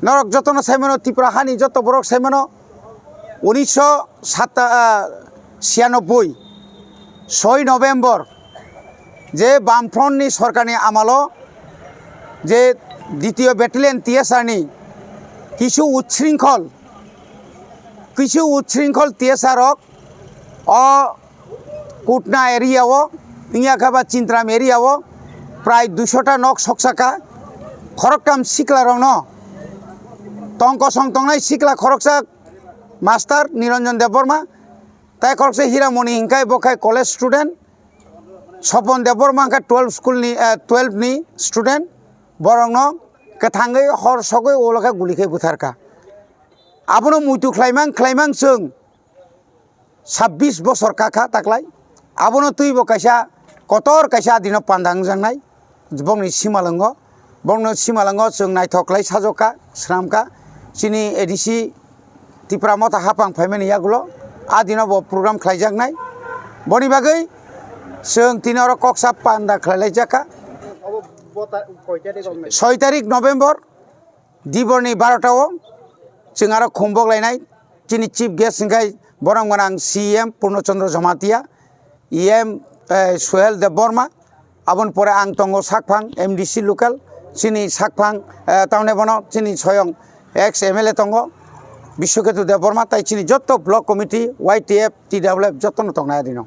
নরক যতন সাইমানো ত্রিপুরা হানি যত বরক সাইমানো 1996 6 নভেম্বর যে বামফ্রন্টনি সরকারনি আমালো যে দ্বিতীয় ব্যাটালিয়ন টিএসআরনি কিছু উচ্ছৃঙ্খল টিএসআরক কুটনা এরিয়াও ইংয়াখাবা চিন্ত্রাম এরিয়াও প্রায় 200টা নক সকসাকা খরকটাম সিকলা রং টঙ্ক সংটংনাই সিকলা খরকসা মাস্টার নিরঞ্জন দেববর্মা তাই খরকসা হীরামণি হিংকাই বখাই কলেজ স্টুডেন্ট স্বপন দেববর্মা হিংকা 12 স্টুডেন্ট বরং गोथाङै हर सगै ओलखा गुलिखै बुथारखा आबनो मुइतु ख्लाइमां जों 26 बছर काखा ताकलाय आबनो तुइबो कायसा कतर कायसा दिनो पान्दां जांनाय बंनि सिमालंग जों नायथकलाय साजका स्रामका सिनि एडिसि तिप्रा मथा हापां फाइमेन यागुलो आदिनो बो प्रग्राम ख्लाइजांनाय बनि बागै जों तिनर कक्सा पान्दा ख्लाइलाय जाका 6 तारिख नभेम्बर दिबरनि 12टाव जों आरो खुंबगलायनाय दिनै चिफ गेस्ट हिंखाय बरं गोनां सीएम पूर्णचंद्र जमातिया EM सुहेल देबबर्मा आबन परे आं तंग साकफां MDC लोकल चिनि साकफां तावने बनो चिनि स्वयं एक्स MLA तंग विश्वकेतु देबबर्मा ताई चिनि जत्तो ब्लक कमिटी YTF TWF जत्तो तंगनाय दिनो